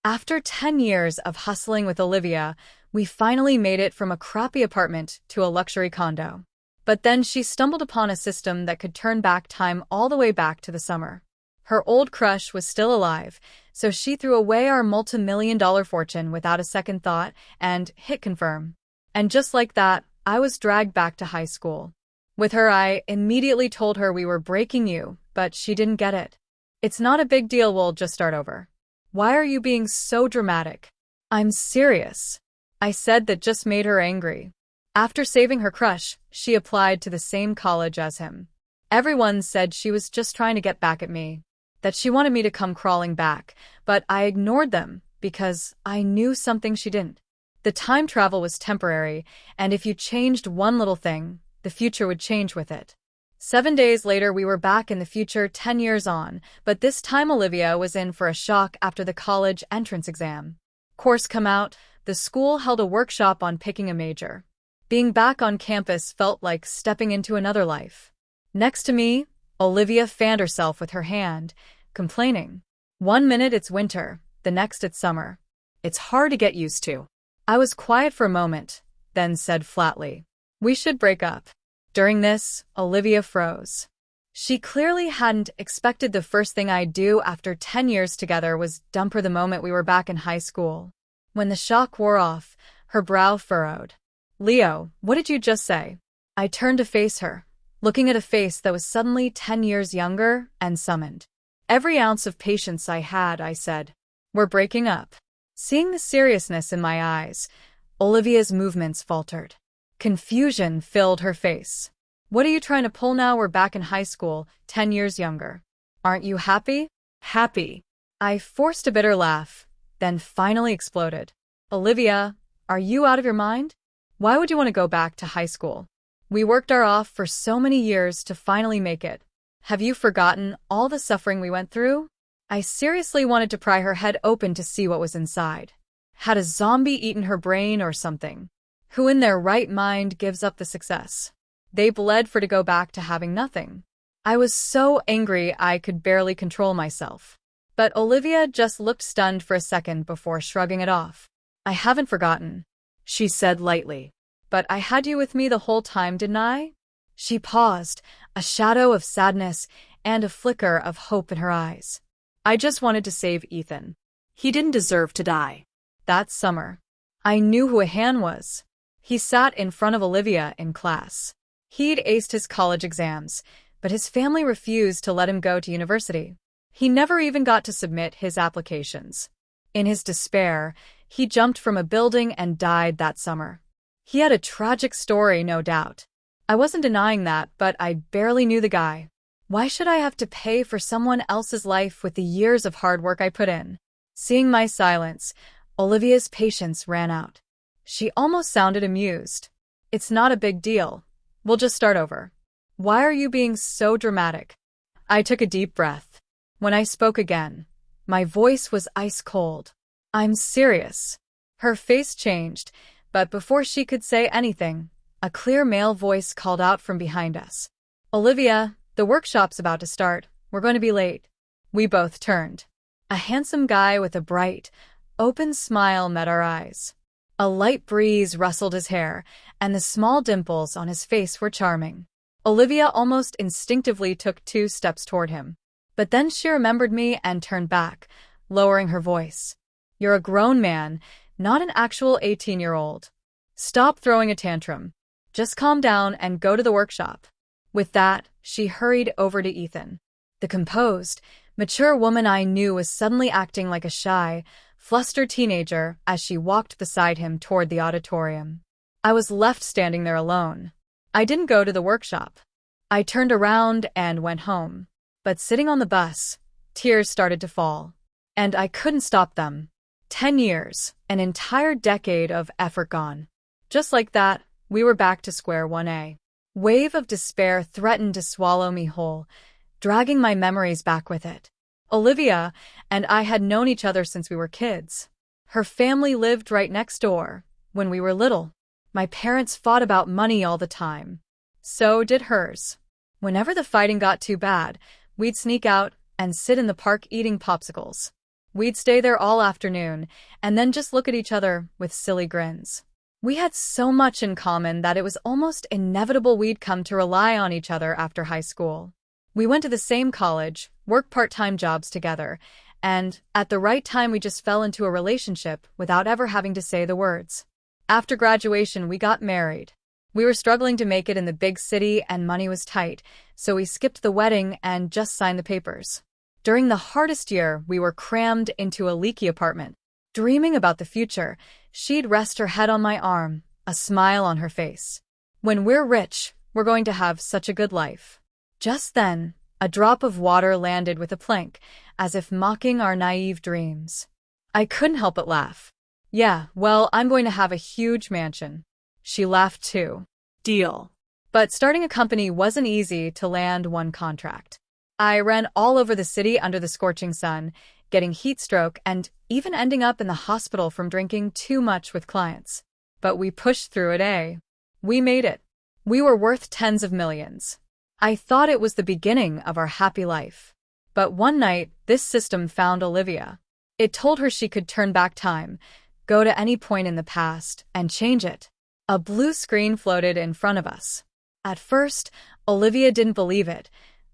After 10 years of hustling with Olivia, we finally made it from a crappy apartment to a luxury condo. But then she stumbled upon a system that could turn back time all the way back to the summer. Her old crush was still alive, so she threw away our multi-million-dollar fortune without a second thought and hit confirm. And just like that, I was dragged back to high school. With her, I immediately told her we were breaking you, but she didn't get it. It's not a big deal, we'll just start over. Why are you being so dramatic? I'm serious. I said. That just made her angry. After saving her crush, she applied to the same college as him. Everyone said she was just trying to get back at me, that she wanted me to come crawling back, but I ignored them because I knew something she didn't. The time travel was temporary, and if you changed one little thing, the future would change with it. 7 days later, we were back in the future 10 years on, but this time Olivia was in for a shock after the college entrance exam. Course come out, the school held a workshop on picking a major. Being back on campus felt like stepping into another life. Next to me, Olivia fanned herself with her hand, complaining. One minute it's winter, the next it's summer. It's hard to get used to. I was quiet for a moment, then said flatly, "We should break up." During this, Olivia froze. She clearly hadn't expected the first thing I'd do after 10 years together was dump her the moment we were back in high school. When the shock wore off, her brow furrowed. "Leo, what did you just say?" I turned to face her, looking at a face that was suddenly 10 years younger, and summoned every ounce of patience I had. I said, "We're breaking up." Seeing the seriousness in my eyes, Olivia's movements faltered. Confusion filled her face. "What are you trying to pull now? We're back in high school, 10 years younger. Aren't you happy?" "Happy?" I forced a bitter laugh, then finally exploded. "Olivia, are you out of your mind? Why would you want to go back to high school? We worked our off for so many years to finally make it. Have you forgotten all the suffering we went through?" I seriously wanted to pry her head open to see what was inside. Had a zombie eaten her brain or something? Who in their right mind gives up the success they bled for to go back to having nothing? I was so angry I could barely control myself. But Olivia just looked stunned for a second before shrugging it off. "I haven't forgotten," she said lightly. "But I had you with me the whole time, didn't I?" She paused, a shadow of sadness and a flicker of hope in her eyes. "I just wanted to save Ethan. He didn't deserve to die." That summer, I knew who Han was. He sat in front of Olivia in class. He'd aced his college exams, but his family refused to let him go to university. He never even got to submit his applications. In his despair, he jumped from a building and died that summer. He had a tragic story, no doubt. I wasn't denying that, but I barely knew the guy. Why should I have to pay for someone else's life with the years of hard work I put in? Seeing my silence, Olivia's patience ran out. She almost sounded amused. "It's not a big deal. We'll just start over. Why are you being so dramatic?" I took a deep breath. When I spoke again, my voice was ice cold. "I'm serious." Her face changed, but before she could say anything, a clear male voice called out from behind us. "Olivia, the workshop's about to start. We're going to be late." We both turned. A handsome guy with a bright, open smile met our eyes. A light breeze rustled his hair, and the small dimples on his face were charming. Olivia almost instinctively took 2 steps toward him. But then she remembered me and turned back, lowering her voice. "You're a grown man, not an actual 18-year-old. Stop throwing a tantrum. Just calm down and go to the workshop." With that, she hurried over to Ethan. The composed, mature woman I knew was suddenly acting like a shy, flustered teenager as she walked beside him toward the auditorium. I was left standing there alone. I didn't go to the workshop. I turned around and went home. But sitting on the bus, tears started to fall. And I couldn't stop them. 10 years, an entire decade of effort gone. Just like that, we were back to square one. A wave of despair threatened to swallow me whole, dragging my memories back with it. Olivia and I had known each other since we were kids. Her family lived right next door. When we were little, my parents fought about money all the time. So did hers. Whenever the fighting got too bad, we'd sneak out and sit in the park eating popsicles. We'd stay there all afternoon, and then just look at each other with silly grins. We had so much in common that it was almost inevitable we'd come to rely on each other after high school. We went to the same college, worked part-time jobs together, and at the right time we just fell into a relationship without ever having to say the words. After graduation, we got married. We were struggling to make it in the big city and money was tight, so we skipped the wedding and just signed the papers. During the hardest year, we were crammed into a leaky apartment. Dreaming about the future, she'd rest her head on my arm, a smile on her face. When we're rich, we're going to have such a good life. Just then, a drop of water landed with a plank, as if mocking our naive dreams. I couldn't help but laugh. Yeah, well, I'm going to have a huge mansion. She laughed too. Deal. But starting a company wasn't easy to land one contract. I ran all over the city under the scorching sun, getting heat stroke and even ending up in the hospital from drinking too much with clients. But we pushed through it, eh? We made it. We were worth tens of millions. I thought it was the beginning of our happy life. But one night, this system found Olivia. It told her she could turn back time, go to any point in the past, and change it. A blue screen floated in front of us. At first, Olivia didn't believe it,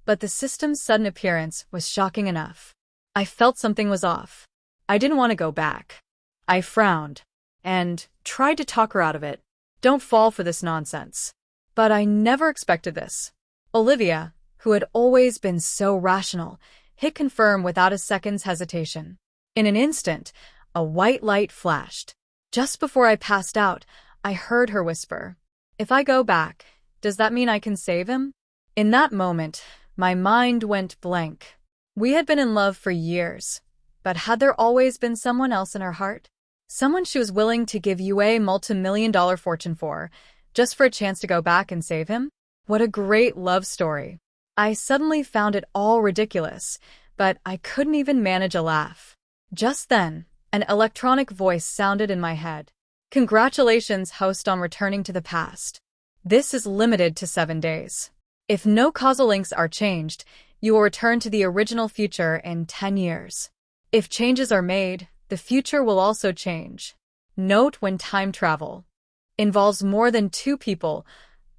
but the system's sudden appearance was shocking enough. I felt something was off. I didn't want to go back. I frowned and tried to talk her out of it. Don't fall for this nonsense. But I never expected this. Olivia, who had always been so rational, hit confirm without a second's hesitation. In an instant, a white light flashed. Just before I passed out, I heard her whisper, "If I go back, does that mean I can save him?" In that moment, my mind went blank. We had been in love for years, but had there always been someone else in her heart? Someone she was willing to give you a multi-million-dollar fortune for, just for a chance to go back and save him? What a great love story. I suddenly found it all ridiculous, but I couldn't even manage a laugh. Just then, an electronic voice sounded in my head. "Congratulations, host, on returning to the past. This is limited to 7 days. If no causal links are changed, you will return to the original future in 10 years. If changes are made, the future will also change. Note when time travel involves more than 2 people,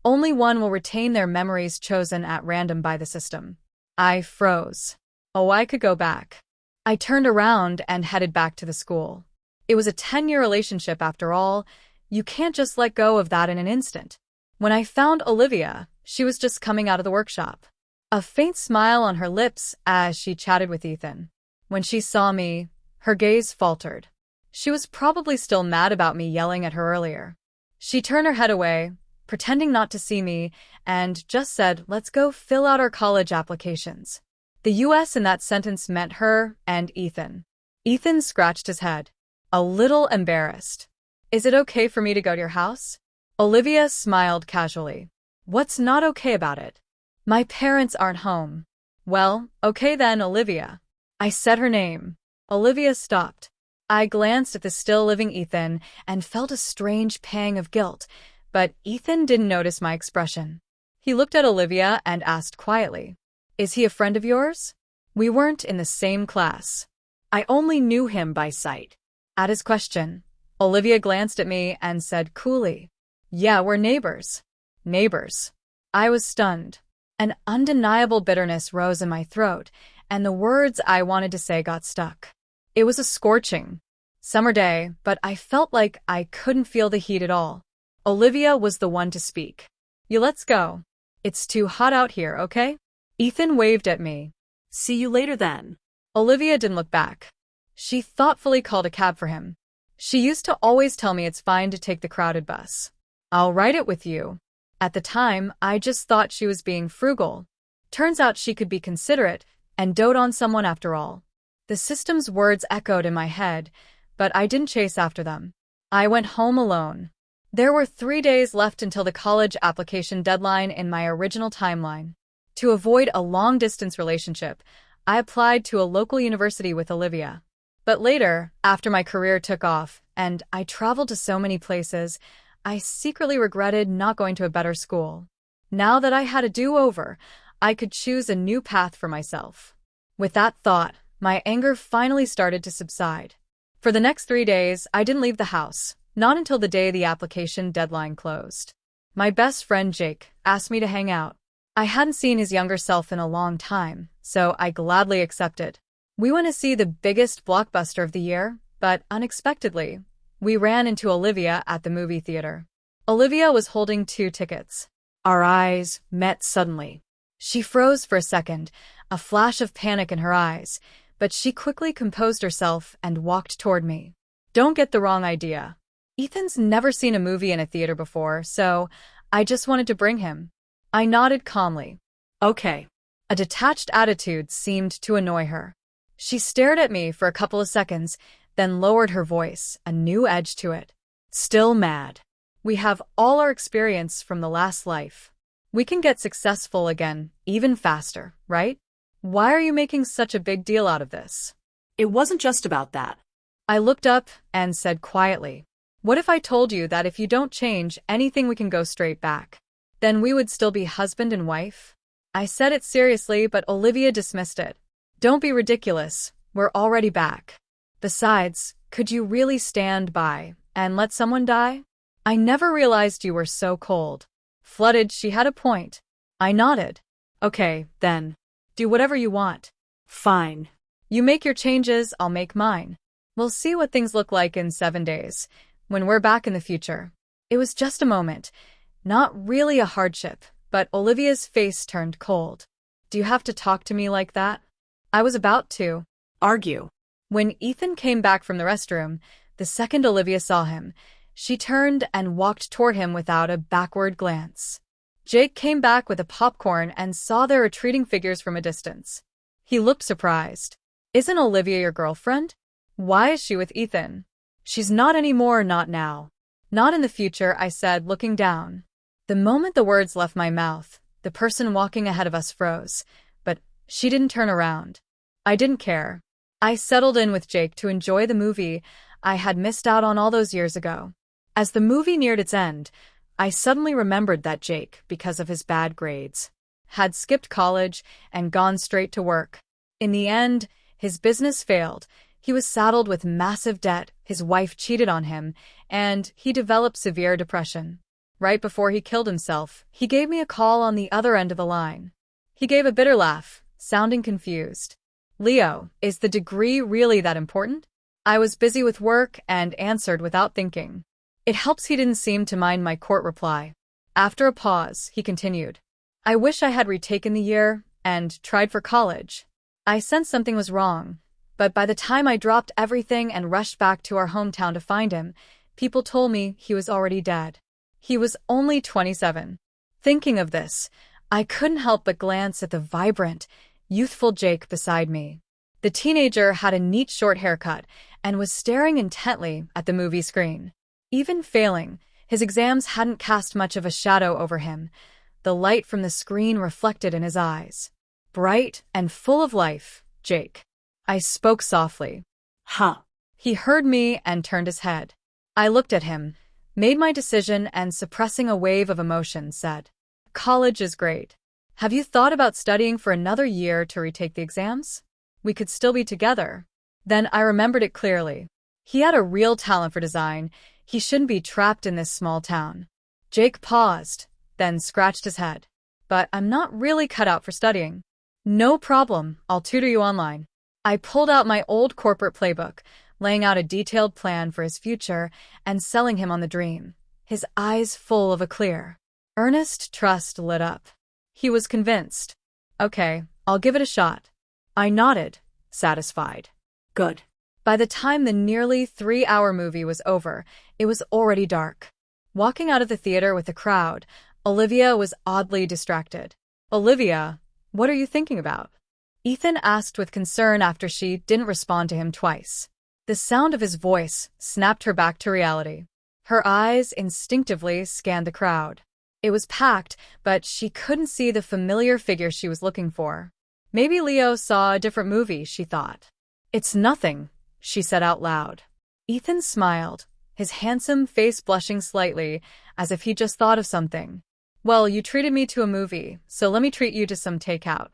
only one will retain their memories chosen at random by the system." I froze. Oh, I could go back. I turned around and headed back to the school. It was a 10-year relationship after all. You can't just let go of that in an instant. When I found Olivia, she was just coming out of the workshop. A faint smile on her lips as she chatted with Ethan. When she saw me, her gaze faltered. She was probably still mad about me yelling at her earlier. She turned her head away, pretending not to see me, and just said, "Let's go fill out our college applications." The US in that sentence meant her and Ethan. Ethan scratched his head, a little embarrassed. "Is it okay for me to go to your house?" Olivia smiled casually. "What's not okay about it?" "My parents aren't home." "Well, okay then, Olivia." I said her name. Olivia stopped. I glanced at the still-living Ethan and felt a strange pang of guilt, but Ethan didn't notice my expression. He looked at Olivia and asked quietly, "Is he a friend of yours?" We weren't in the same class. I only knew him by sight. At his question, Olivia glanced at me and said coolly, "Yeah, we're neighbors." Neighbors. I was stunned. An undeniable bitterness rose in my throat, and the words I wanted to say got stuck. It was a scorching summer day, but I felt like I couldn't feel the heat at all. Olivia was the one to speak. Let's go. It's too hot out here, okay?" Ethan waved at me. "See you later then." Olivia didn't look back. She thoughtfully called a cab for him. She used to always tell me it's fine to take the crowded bus. "I'll ride it with you." At the time, I just thought she was being frugal. Turns out she could be considerate and dote on someone after all. The system's words echoed in my head, but I didn't chase after them. I went home alone. There were 3 days left until the college application deadline in my original timeline. To avoid a long-distance relationship, I applied to a local university with Olivia. But later, after my career took off and I traveled to so many places, I secretly regretted not going to a better school. Now that I had a do-over, I could choose a new path for myself. With that thought, My anger finally started to subside. For the next 3 days, I didn't leave the house, not until the day the application deadline closed. My best friend Jake asked me to hang out. I hadn't seen his younger self in a long time, so I gladly accepted. We went to see the biggest blockbuster of the year, but unexpectedly, we ran into Olivia at the movie theater. Olivia was holding 2 tickets. Our eyes met suddenly. She froze for a second, a flash of panic in her eyes, but she quickly composed herself and walked toward me. Don't get the wrong idea. Ethan's never seen a movie in a theater before, so I just wanted to bring him. I nodded calmly. Okay. A detached attitude seemed to annoy her. She stared at me for a couple of seconds, then lowered her voice, a new edge to it. Still mad. We have all our experience from the last life. We can get successful again, even faster, right? Why are you making such a big deal out of this? It wasn't just about that. I looked up and said quietly, what if I told you that if you don't change anything we can go straight back? Then we would still be husband and wife? I said it seriously, but Olivia dismissed it. Don't be ridiculous, we're already back. Besides, could you really stand by and let someone die? I never realized you were so cold. Flooded, she had a point. I nodded. Okay, then. Do whatever you want. Fine. You make your changes, I'll make mine. We'll see what things look like in 7 days, when we're back in the future. It was just a moment. Not really a hardship, but Olivia's face turned cold. Do you have to talk to me like that? I was about to argue. When Ethan came back from the restroom, the second Olivia saw him, she turned and walked toward him without a backward glance. Jake came back with a popcorn and saw their retreating figures from a distance. He looked surprised. Isn't Olivia your girlfriend? Why is she with Ethan? She's not anymore, not now. Not in the future, I said, looking down. The moment the words left my mouth, the person walking ahead of us froze, but she didn't turn around. I didn't care. I settled in with Jake to enjoy the movie I had missed out on all those years ago. As the movie neared its end, I suddenly remembered that Jake, because of his bad grades, had skipped college and gone straight to work. In the end, his business failed. He was saddled with massive debt, his wife cheated on him, and he developed severe depression. Right before he killed himself, he gave me a call on the other end of the line. He gave a bitter laugh, sounding confused. Leo, is the degree really that important? I was busy with work and answered without thinking. It helps he didn't seem to mind my court reply. After a pause, he continued. I wish I had retaken the year and tried for college. I sensed something was wrong, but by the time I dropped everything and rushed back to our hometown to find him, people told me he was already dead. He was only 27. Thinking of this, I couldn't help but glance at the vibrant, youthful Jake beside me. The teenager had a neat short haircut and was staring intently at the movie screen. Even failing, his exams hadn't cast much of a shadow over him. The light from the screen reflected in his eyes. Bright and full of life, Jake. I spoke softly. Huh. He heard me and turned his head. I looked at him, made my decision, and suppressing a wave of emotion, said, College is great. Have you thought about studying for another year to retake the exams? We could still be together. Then I remembered it clearly. He had a real talent for design. He shouldn't be trapped in this small town. Jake paused, then scratched his head. But I'm not really cut out for studying. No problem, I'll tutor you online. I pulled out my old corporate playbook, laying out a detailed plan for his future and selling him on the dream. His eyes full of a clear, earnest trust lit up. He was convinced. Okay, I'll give it a shot. I nodded, satisfied. Good. By the time the nearly 3-hour movie was over, it was already dark. Walking out of the theater with the crowd, Olivia was oddly distracted. Olivia, what are you thinking about? Ethan asked with concern after she didn't respond to him twice. The sound of his voice snapped her back to reality. Her eyes instinctively scanned the crowd. It was packed, but she couldn't see the familiar figure she was looking for. Maybe Leo saw a different movie, she thought. It's nothing, she said out loud. Ethan smiled, his handsome face blushing slightly, as if he just thought of something. Well, you treated me to a movie, so let me treat you to some takeout.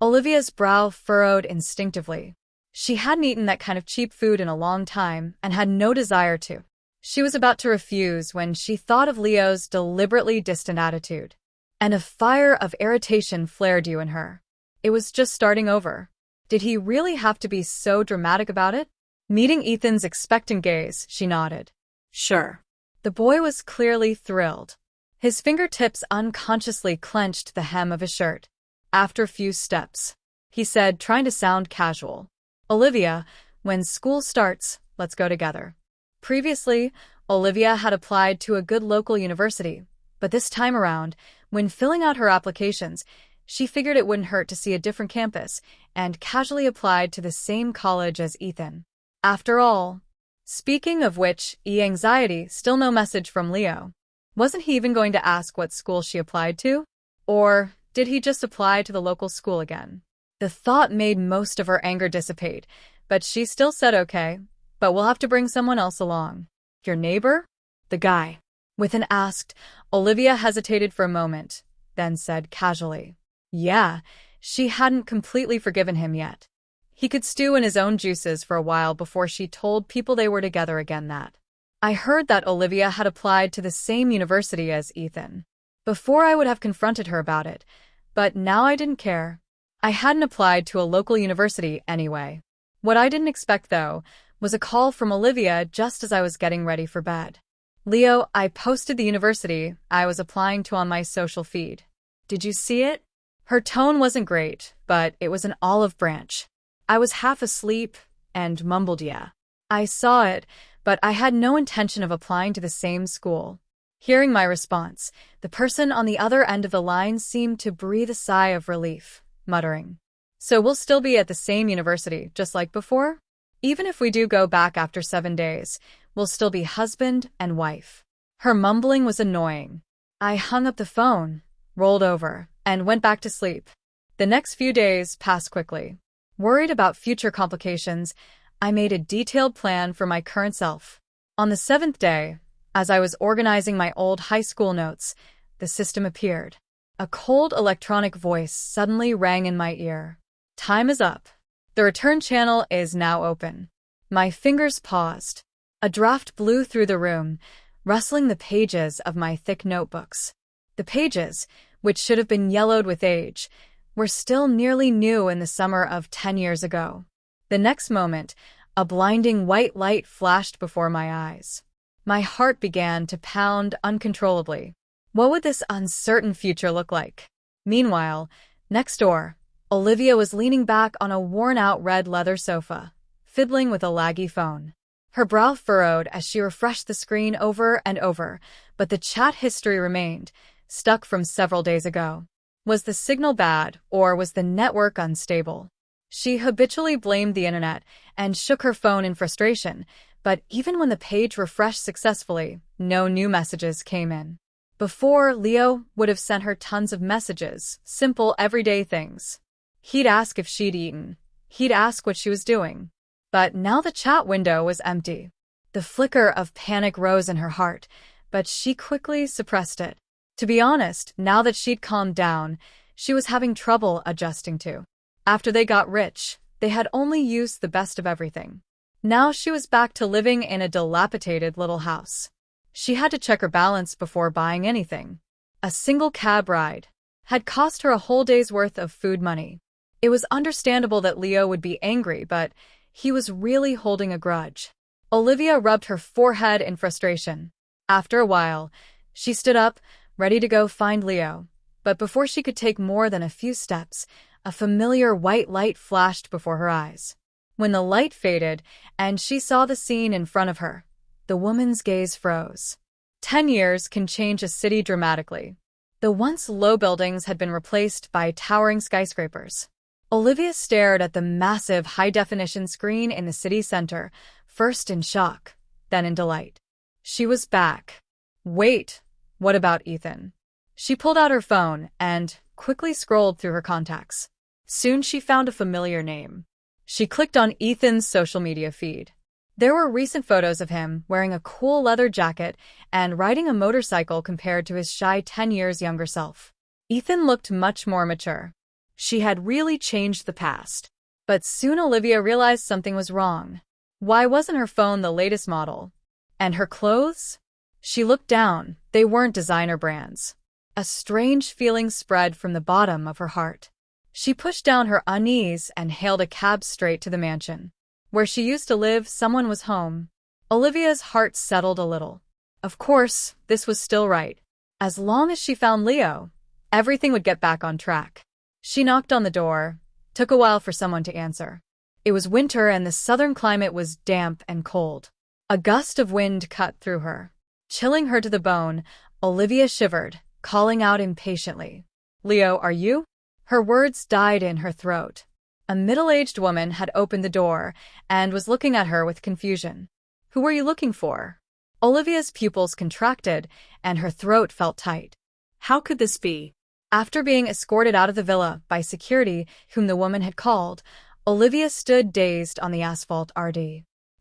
Olivia's brow furrowed instinctively. She hadn't eaten that kind of cheap food in a long time and had no desire to. She was about to refuse when she thought of Leo's deliberately distant attitude. And a fire of irritation flared in her. It was just starting over. Did he really have to be so dramatic about it? Meeting Ethan's expectant gaze, she nodded. Sure. The boy was clearly thrilled. His fingertips unconsciously clenched the hem of his shirt. After a few steps, he said, trying to sound casual, Olivia, when school starts, let's go together. Previously, Olivia had applied to a good local university, but this time around, when filling out her applications, she figured it wouldn't hurt to see a different campus and casually applied to the same college as Ethan. After all, speaking of which, anxiety, still no message from Leo. Wasn't he even going to ask what school she applied to? Or did he just apply to the local school again? The thought made most of her anger dissipate, but she still said okay, but we'll have to bring someone else along. Your neighbor? The guy. With an asked, Olivia hesitated for a moment, then said casually, yeah, she hadn't completely forgiven him yet. He could stew in his own juices for a while before she told people they were together again that. I heard that Olivia had applied to the same university as Ethan. Before I would have confronted her about it, but now I didn't care. I hadn't applied to a local university anyway. What I didn't expect, though, was a call from Olivia just as I was getting ready for bed. Leo, I posted the university I was applying to on my social feed. Did you see it? Her tone wasn't great, but it was an olive branch. I was half asleep and mumbled yeah. I saw it, but I had no intention of applying to the same school. Hearing my response, the person on the other end of the line seemed to breathe a sigh of relief, muttering, so we'll still be at the same university, just like before? Even if we do go back after 7 days, we'll still be husband and wife. Her mumbling was annoying. I hung up the phone, rolled over, and went back to sleep. The next few days passed quickly. Worried about future complications, I made a detailed plan for my current self. On the 7th day, as I was organizing my old high school notes, the system appeared. A cold electronic voice suddenly rang in my ear. Time is up. The return channel is now open. My fingers paused. A draft blew through the room, rustling the pages of my thick notebooks. The pages, which should have been yellowed with age, were still nearly new in the summer of 10 years ago. The next moment, a blinding white light flashed before my eyes. My heart began to pound uncontrollably. What would this uncertain future look like? Meanwhile, next door, Olivia was leaning back on a worn-out red leather sofa, fiddling with a laggy phone. Her brow furrowed as she refreshed the screen over and over, but the chat history remained, stuck from several days ago. Was the signal bad, or was the network unstable? She habitually blamed the internet and shook her phone in frustration, but even when the page refreshed successfully, no new messages came in. Before, Leo would have sent her tons of messages, simple everyday things. He'd ask if she'd eaten. He'd ask what she was doing. But now the chat window was empty. The flicker of panic rose in her heart, but she quickly suppressed it. To be honest, now that she'd calmed down, she was having trouble adjusting to. After they got rich, they had only used the best of everything. Now she was back to living in a dilapidated little house. She had to check her balance before buying anything. A single cab ride had cost her a whole day's worth of food money. It was understandable that Leo would be angry, but he was really holding a grudge. Olivia rubbed her forehead in frustration. After a while, she stood up, ready to go find Leo. But before she could take more than a few steps, a familiar white light flashed before her eyes. When the light faded and she saw the scene in front of her, the woman's gaze froze. 10 years can change a city dramatically. The once low buildings had been replaced by towering skyscrapers. Olivia stared at the massive high-definition screen in the city center, first in shock, then in delight. She was back. Wait, what about Ethan? She pulled out her phone and quickly scrolled through her contacts. Soon she found a familiar name. She clicked on Ethan's social media feed. There were recent photos of him wearing a cool leather jacket and riding a motorcycle compared to his shy 10 years younger self. Ethan looked much more mature. She had really changed the past. But soon Olivia realized something was wrong. Why wasn't her phone the latest model? And her clothes? She looked down. They weren't designer brands. A strange feeling spread from the bottom of her heart. She pushed down her unease and hailed a cab straight to the mansion. Where she used to live, someone was home. Olivia's heart settled a little. Of course, this was still right. As long as she found Leo, everything would get back on track. She knocked on the door. Took a while for someone to answer. It was winter and the southern climate was damp and cold. A gust of wind cut through her. Chilling her to the bone, Olivia shivered, calling out impatiently. "Leo, are you?" Her words died in her throat. A middle-aged woman had opened the door and was looking at her with confusion. "Who were you looking for?" Olivia's pupils contracted and her throat felt tight. How could this be? After being escorted out of the villa by security whom the woman had called, Olivia stood dazed on the asphalt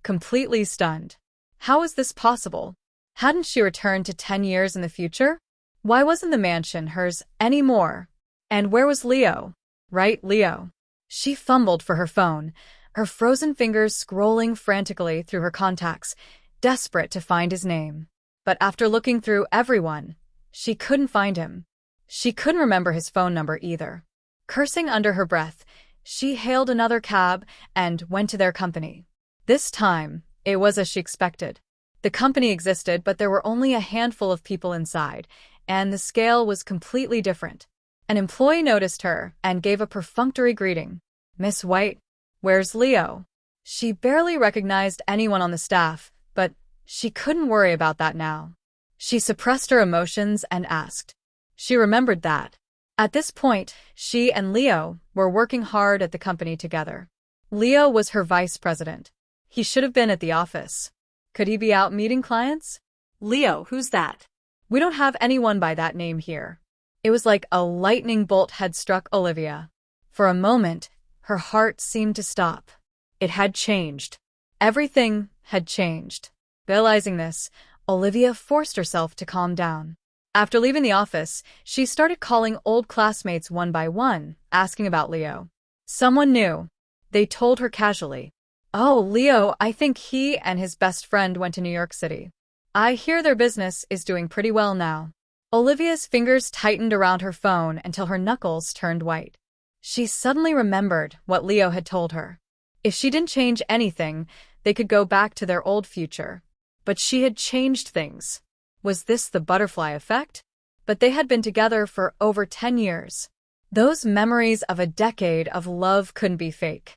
completely stunned. How was this possible? Hadn't she returned to 10 years in the future? Why wasn't the mansion hers anymore? And where was Leo? Right, Leo. She fumbled for her phone, her frozen fingers scrolling frantically through her contacts, desperate to find his name. But after looking through everyone, she couldn't find him. She couldn't remember his phone number either. Cursing under her breath, she hailed another cab and went to their company. This time, it was as she expected. The company existed, but there were only a handful of people inside, and the scale was completely different. An employee noticed her and gave a perfunctory greeting. "Miss White, where's Leo?" She barely recognized anyone on the staff, but she couldn't worry about that now. She suppressed her emotions and asked. She remembered that. At this point, she and Leo were working hard at the company together. Leo was her vice president. He should have been at the office. Could he be out meeting clients? Leo, who's that? We don't have anyone by that name here. It was like a lightning bolt had struck Olivia. For a moment, her heart seemed to stop. It had changed. Everything had changed. Realizing this, Olivia forced herself to calm down. After leaving the office, she started calling old classmates one by one, asking about Leo. Someone knew. They told her casually. "Oh, Leo, I think he and his best friend went to New York City. I hear their business is doing pretty well now." Olivia's fingers tightened around her phone until her knuckles turned white. She suddenly remembered what Leo had told her. If she didn't change anything, they could go back to their old future. But she had changed things. Was this the butterfly effect? But they had been together for over 10 years. Those memories of a decade of love couldn't be fake.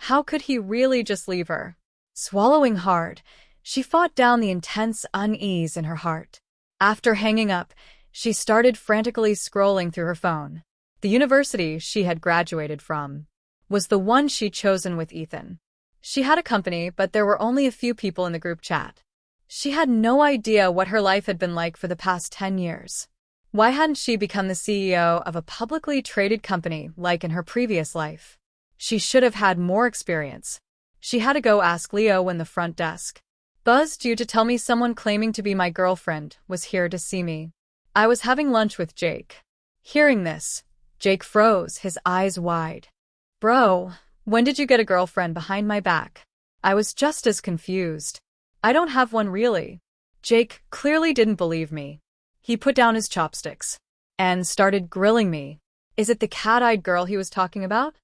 How could he really just leave her? Swallowing hard, she fought down the intense unease in her heart. After hanging up, she started frantically scrolling through her phone. The university she had graduated from was the one she'd chosen with Ethan. She had a company, but there were only a few people in the group chat. She had no idea what her life had been like for the past 10 years. Why hadn't she become the CEO of a publicly traded company like in her previous life? She should have had more experience. She had to go ask Leo when the front desk buzzed you to tell me someone claiming to be my girlfriend was here to see me. I was having lunch with Jake. Hearing this, Jake froze, his eyes wide. "Bro, when did you get a girlfriend behind my back?" I was just as confused. "I don't have one really." Jake clearly didn't believe me. He put down his chopsticks and started grilling me. Is it the cat-eyed girl he was talking about?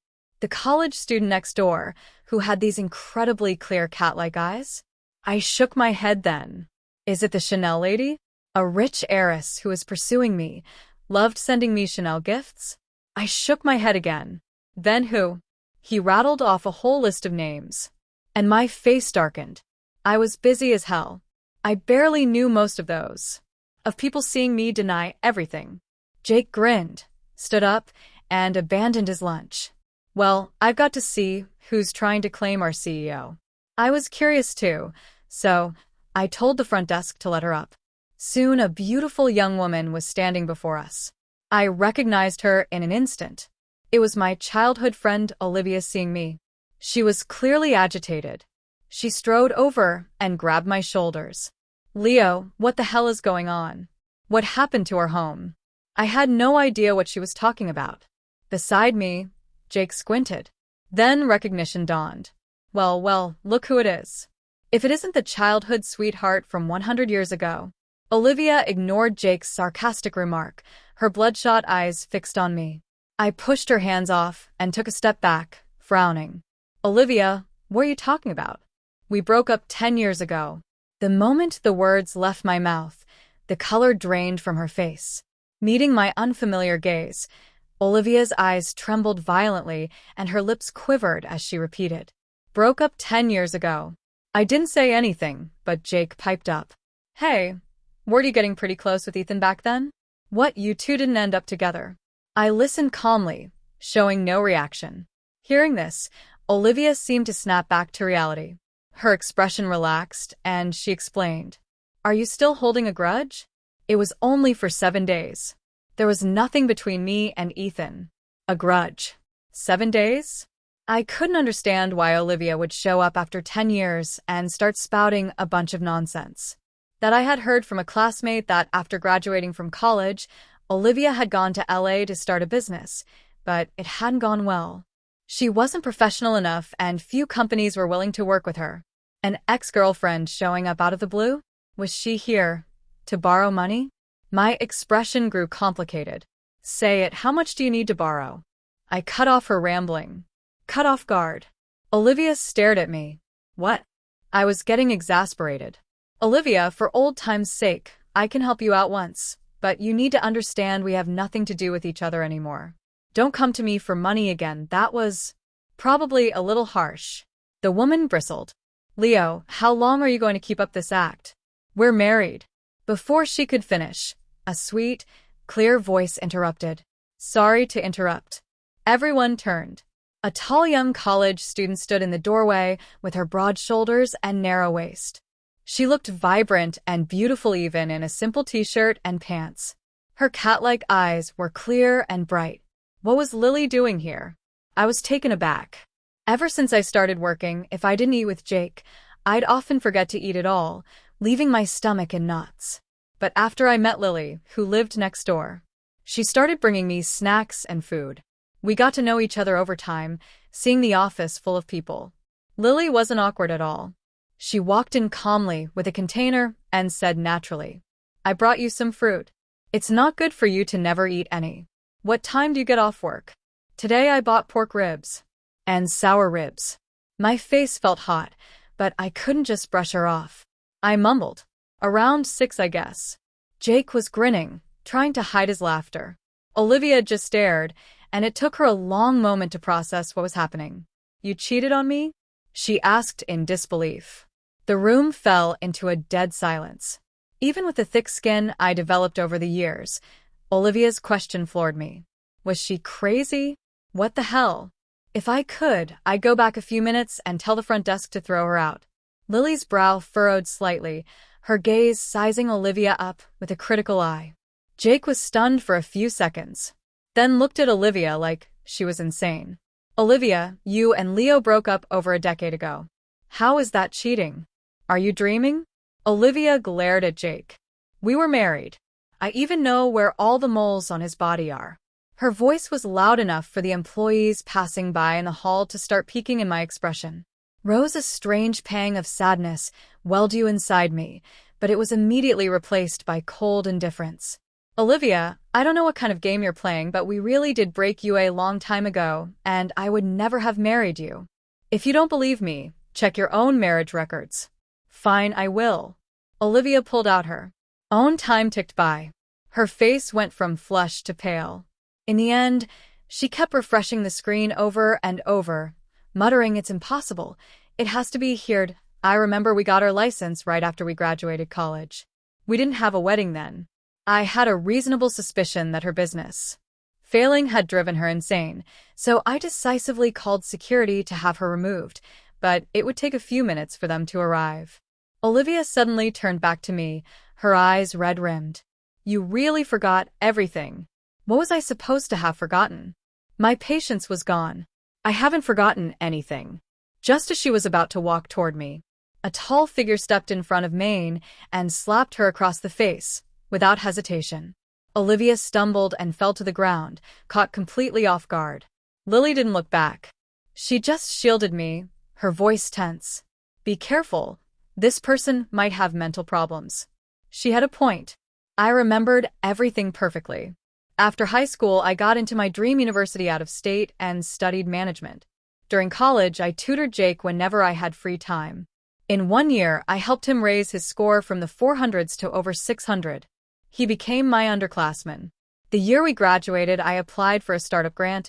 The college student next door who had these incredibly clear cat-like eyes? I shook my head then. Is it the Chanel lady? A rich heiress who was pursuing me, loved sending me Chanel gifts? I shook my head again. Then who? He rattled off a whole list of names. And my face darkened. I was busy as hell. I barely knew most of those. Of people seeing me deny everything. Jake grinned, stood up, and abandoned his lunch. Well, I've got to see who's trying to claim our CEO. I was curious too, so I told the front desk to let her up. Soon a beautiful young woman was standing before us. I recognized her in an instant. It was my childhood friend Olivia seeing me. She was clearly agitated. She strode over and grabbed my shoulders. "Leo, what the hell is going on? What happened to our home?" I had no idea what she was talking about. Beside me, Jake squinted. Then recognition dawned. Well, look who it is. If it isn't the childhood sweetheart from 100 years ago. Olivia ignored Jake's sarcastic remark, her bloodshot eyes fixed on me. I pushed her hands off and took a step back, frowning. Olivia, what are you talking about? We broke up 10 years ago. The moment the words left my mouth, the color drained from her face. Meeting my unfamiliar gaze, Olivia's eyes trembled violently and her lips quivered as she repeated. Broke up 10 years ago. I didn't say anything, but Jake piped up. Hey, weren't you getting pretty close with Ethan back then? What, you two didn't end up together? I listened calmly, showing no reaction. Hearing this, Olivia seemed to snap back to reality. Her expression relaxed, and she explained. Are you still holding a grudge? It was only for 7 days. There was nothing between me and Ethan. A grudge. 7 days? I couldn't understand why Olivia would show up after 10 years and start spouting a bunch of nonsense. That I had heard from a classmate that after graduating from college, Olivia had gone to LA to start a business, but it hadn't gone well. She wasn't professional enough and few companies were willing to work with her. An ex-girlfriend showing up out of the blue? Was she here to borrow money? My expression grew complicated. Say it, how much do you need to borrow? I cut off her rambling. Cut off guard. Olivia stared at me. What? I was getting exasperated. Olivia, for old time's sake, I can help you out once, but you need to understand we have nothing to do with each other anymore. Don't come to me for money again. That was probably a little harsh. The woman bristled. Leo, how long are you going to keep up this act? We're married. Before she could finish, a sweet, clear voice interrupted. Sorry to interrupt. Everyone turned. A tall young college student stood in the doorway with her broad shoulders and narrow waist. She looked vibrant and beautiful even in a simple t-shirt and pants. Her cat-like eyes were clear and bright. What was Lily doing here? I was taken aback. Ever since I started working, if I didn't eat with Jake, I'd often forget to eat at all, leaving my stomach in knots. But after I met Lily, who lived next door, she started bringing me snacks and food. We got to know each other over time, seeing the office full of people. Lily wasn't awkward at all. She walked in calmly with a container and said naturally, I brought you some fruit. It's not good for you to never eat any. What time do you get off work? Today I bought pork ribs. And sour ribs. My face felt hot, but I couldn't just brush her off. I mumbled. Around 6, I guess. Jake was grinning, trying to hide his laughter. Olivia just stared, and it took her a long moment to process what was happening. You cheated on me? She asked in disbelief. The room fell into a dead silence. Even with the thick skin I developed over the years, Olivia's question floored me. Was she crazy? What the hell? If I could, I'd go back a few minutes and tell the front desk to throw her out. Lily's brow furrowed slightly, her gaze sizing Olivia up with a critical eye. Jake was stunned for a few seconds, then looked at Olivia like she was insane. Olivia, you and Leo broke up over a decade ago. How is that cheating? Are you dreaming? Olivia glared at Jake. We were married. I even know where all the moles on his body are. Her voice was loud enough for the employees passing by in the hall to start peeking in my expression. Rose a strange pang of sadness welled you inside me, but it was immediately replaced by cold indifference. Olivia, I don't know what kind of game you're playing, but we really did break you a long time ago, and I would never have married you. If you don't believe me, check your own marriage records. Fine, I will. Olivia pulled out her own. Time ticked by. Her face went from flushed to pale. In the end, she kept refreshing the screen over and over, muttering, it's impossible. It has to be here. I remember we got our license right after we graduated college. We didn't have a wedding then. I had a reasonable suspicion that her business failing had driven her insane, so I decisively called security to have her removed, but it would take a few minutes for them to arrive. Olivia suddenly turned back to me, her eyes red-rimmed. You really forgot everything. What was I supposed to have forgotten? My patience was gone. I haven't forgotten anything. Just as she was about to walk toward me, a tall figure stepped in front of Maine and slapped her across the face, without hesitation. Olivia stumbled and fell to the ground, caught completely off guard. Lily didn't look back. She just shielded me, her voice tense. Be careful. This person might have mental problems. She had a point. I remembered everything perfectly. After high school, I got into my dream university out of state and studied management. During college, I tutored Jake whenever I had free time. In 1 year, I helped him raise his score from the 400s to over 600. He became my underclassman. The year we graduated, I applied for a startup grant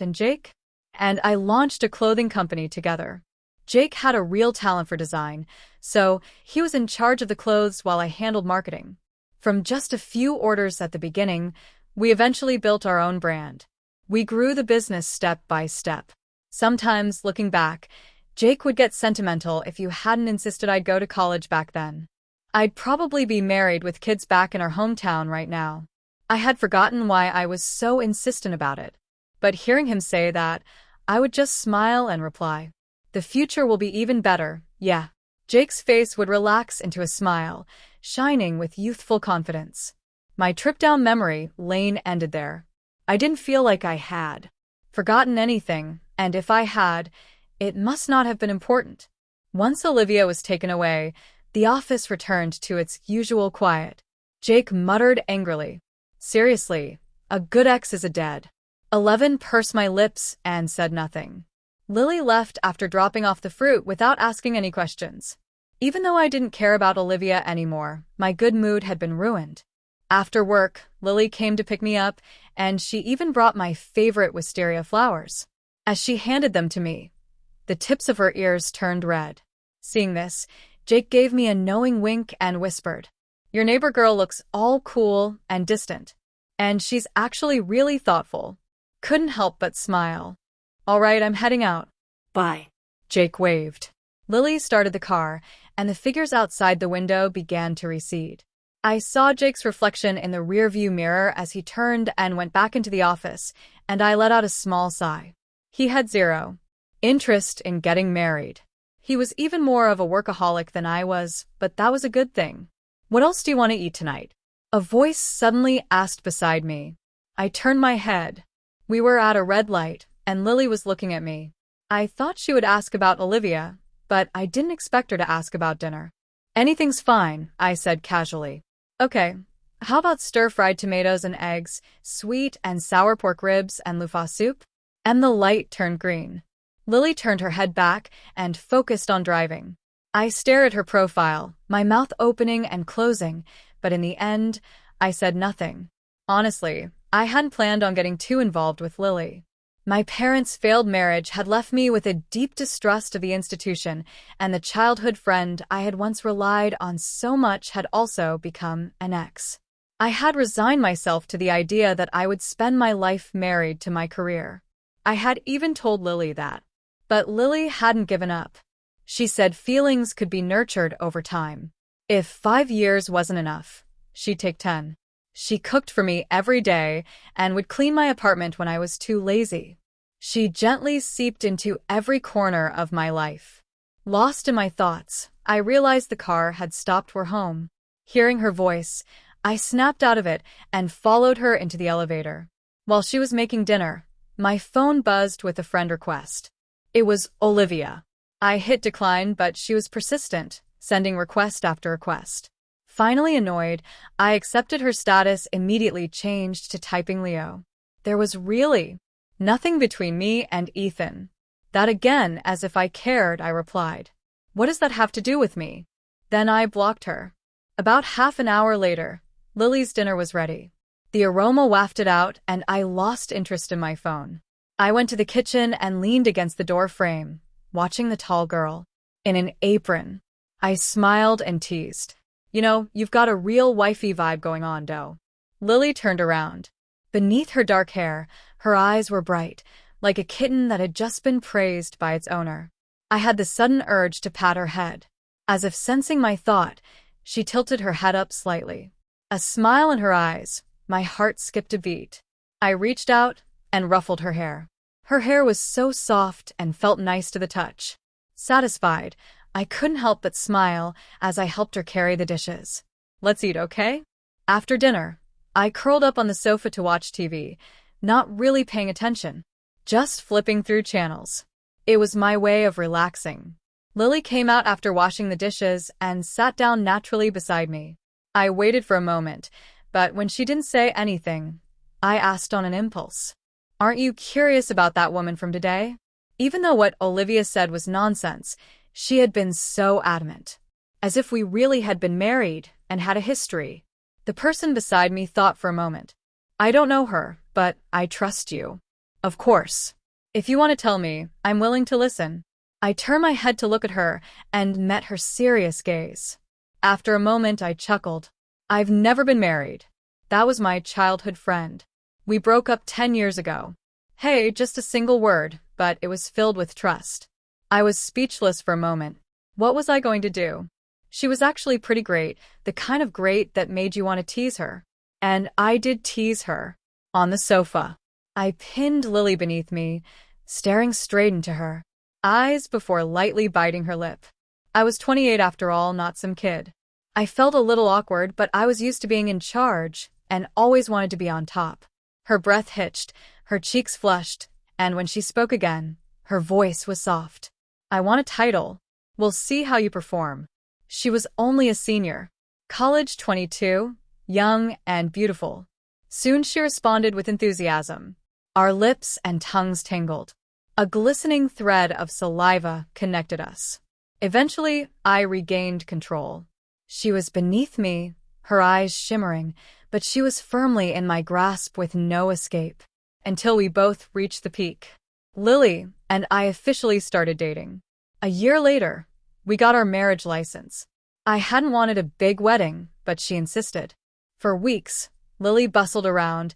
and I launched a clothing company together. Jake had a real talent for design, so he was in charge of the clothes while I handled marketing. From just a few orders at the beginning, we eventually built our own brand. We grew the business step by step. Sometimes, looking back, Jake would get sentimental if you hadn't insisted I'd go to college back then. I'd probably be married with kids back in our hometown right now. I had forgotten why I was so insistent about it. But hearing him say that, I would just smile and reply, "The future will be even better, yeah." Jake's face would relax into a smile, shining with youthful confidence. My trip down memory lane ended there. I didn't feel like I had forgotten anything, and if I had, it must not have been important. Once Olivia was taken away, the office returned to its usual quiet. Jake muttered angrily, "Seriously, a good ex is a dead." 11 pursed my lips and said nothing. Lily left after dropping off the fruit without asking any questions. Even though I didn't care about Olivia anymore, my good mood had been ruined. After work, Lily came to pick me up, and she even brought my favorite wisteria flowers. As she handed them to me, the tips of her ears turned red. Seeing this, Jake gave me a knowing wink and whispered, "Your neighbor girl looks all cool and distant, and she's actually really thoughtful." Couldn't help but smile. "All right, I'm heading out." Bye. Jake waved. Lily started the car, and the figures outside the window began to recede. I saw Jake's reflection in the rearview mirror as he turned and went back into the office, and I let out a small sigh. He had zero interest in getting married. He was even more of a workaholic than I was, but that was a good thing. "What else do you want to eat tonight?" A voice suddenly asked beside me. I turned my head. We were at a red light, and Lily was looking at me. I thought she would ask about Olivia, but I didn't expect her to ask about dinner. "Anything's fine," I said casually. "Okay, how about stir-fried tomatoes and eggs, sweet and sour pork ribs, and loofah soup?" And the light turned green. Lily turned her head back and focused on driving. I stared at her profile, my mouth opening and closing, but in the end, I said nothing. Honestly, I hadn't planned on getting too involved with Lily. My parents' failed marriage had left me with a deep distrust of the institution, and the childhood friend I had once relied on so much had also become an ex. I had resigned myself to the idea that I would spend my life married to my career. I had even told Lily that. But Lily hadn't given up. She said feelings could be nurtured over time. If 5 years wasn't enough, she'd take 10. She cooked for me every day and would clean my apartment when I was too lazy. She gently seeped into every corner of my life. Lost in my thoughts, I realized the car had stopped. We're home. Hearing her voice, I snapped out of it and followed her into the elevator. While she was making dinner, my phone buzzed with a friend request. It was Olivia. I hit decline, but she was persistent, sending request after request. Finally annoyed, I accepted her status, immediately changed to typing Leo. There was really nothing between me and Ethan. That again, as if I cared, I replied. "What does that have to do with me?" Then I blocked her. About half an hour later, Lily's dinner was ready. The aroma wafted out, and I lost interest in my phone. I went to the kitchen and leaned against the door frame, watching the tall girl in an apron. I smiled and teased. "You know, you've got a real wifey vibe going on, doe." Lily turned around. Beneath her dark hair, her eyes were bright, like a kitten that had just been praised by its owner. I had the sudden urge to pat her head. As if sensing my thought, she tilted her head up slightly. A smile in her eyes, my heart skipped a beat. I reached out and ruffled her hair. Her hair was so soft and felt nice to the touch. Satisfied, I couldn't help but smile as I helped her carry the dishes. "Let's eat, okay?" After dinner, I curled up on the sofa to watch TV, not really paying attention, just flipping through channels. It was my way of relaxing. Lily came out after washing the dishes and sat down naturally beside me. I waited for a moment, but when she didn't say anything, I asked on an impulse. Aren't you curious about that woman from today? Even though what Olivia said was nonsense, she had been so adamant. As if we really had been married and had a history. The person beside me thought for a moment. I don't know her, but I trust you. Of course. If you want to tell me, I'm willing to listen. I turned my head to look at her and met her serious gaze. After a moment, I chuckled. I've never been married. That was my childhood friend. We broke up 10 years ago. Hey, just a single word, but it was filled with trust. I was speechless for a moment. What was I going to do? She was actually pretty great, the kind of great that made you want to tease her. And I did tease her. On the sofa. I pinned Lily beneath me, staring straight into her eyes before lightly biting her lip. I was 28 after all, not some kid. I felt a little awkward, but I was used to being in charge and always wanted to be on top. Her breath hitched, her cheeks flushed, and when she spoke again, her voice was soft. I want a title. We'll see how you perform. She was only a senior. College 22, young and beautiful. Soon she responded with enthusiasm. Our lips and tongues tingled. A glistening thread of saliva connected us. Eventually, I regained control. She was beneath me, her eyes shimmering, but she was firmly in my grasp with no escape. Until we both reached the peak. Lily and I officially started dating. A year later, we got our marriage license. I hadn't wanted a big wedding, but she insisted. For weeks, Lily bustled around,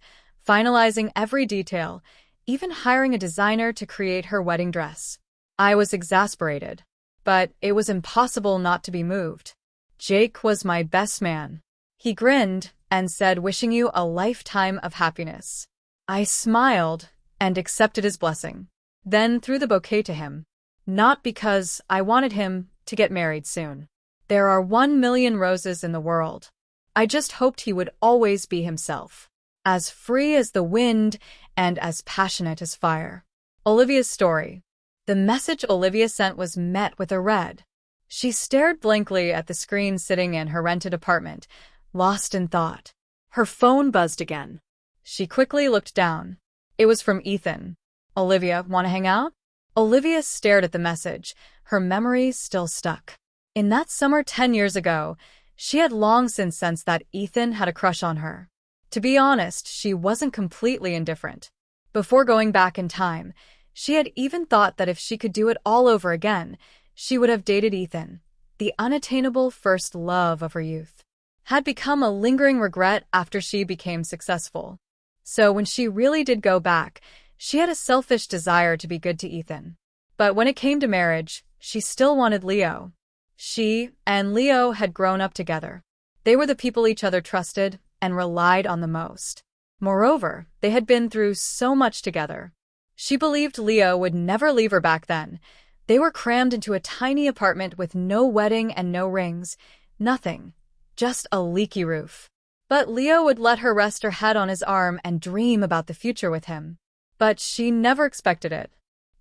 finalizing every detail, even hiring a designer to create her wedding dress. I was exasperated, but it was impossible not to be moved. Jake was my best man. He grinned and said, wishing you a lifetime of happiness. I smiled and accepted his blessing, then threw the bouquet to him. Not because I wanted him to get married soon. There are 1 million roses in the world. I just hoped he would always be himself. As free as the wind and as passionate as fire. Olivia's story. The message Olivia sent was met with a red. She stared blankly at the screen sitting in her rented apartment, lost in thought. Her phone buzzed again. She quickly looked down. It was from Ethan. Olivia, want to hang out? Olivia stared at the message, her memory still stuck. In that summer 10 years ago, she had long since sensed that Ethan had a crush on her. To be honest, she wasn't completely indifferent. Before going back in time, she had even thought that if she could do it all over again, she would have dated Ethan. The unattainable first love of her youth had become a lingering regret after she became successful. So when she really did go back, she had a selfish desire to be good to Ethan. But when it came to marriage, she still wanted Leo. She and Leo had grown up together. They were the people each other trusted and relied on the most. Moreover, they had been through so much together. She believed Leo would never leave her back then. They were crammed into a tiny apartment with no wedding and no rings. Nothing. Just a leaky roof. But Leo would let her rest her head on his arm and dream about the future with him. But she never expected it.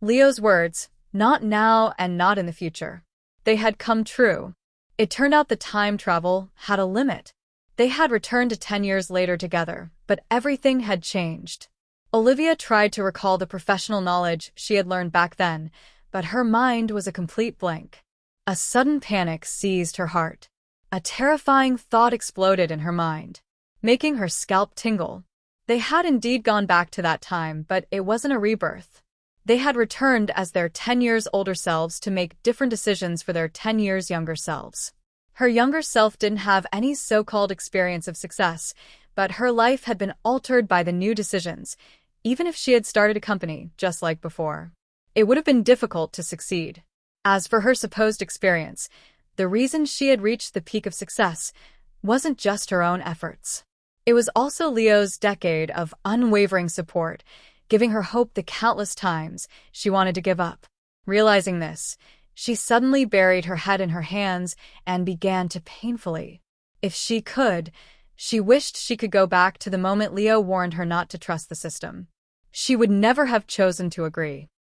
Leo's words, not now and not in the future. They had come true. It turned out the time travel had a limit. They had returned to 10 years later together, but everything had changed. Olivia tried to recall the professional knowledge she had learned back then, but her mind was a complete blank. A sudden panic seized her heart. A terrifying thought exploded in her mind, making her scalp tingle. They had indeed gone back to that time, but it wasn't a rebirth. They had returned as their 10 years older selves to make different decisions for their 10 years younger selves. Her younger self didn't have any so-called experience of success, but her life had been altered by the new decisions, even if she had started a company just like before. It would have been difficult to succeed. As for her supposed experience, the reason she had reached the peak of success wasn't just her own efforts. It was also Leo's decade of unwavering support, giving her hope the countless times she wanted to give up. Realizing this, she suddenly buried her head in her hands and began to painfully. If she could, she wished she could go back to the moment Leo warned her not to trust the system. She would never have chosen to agree.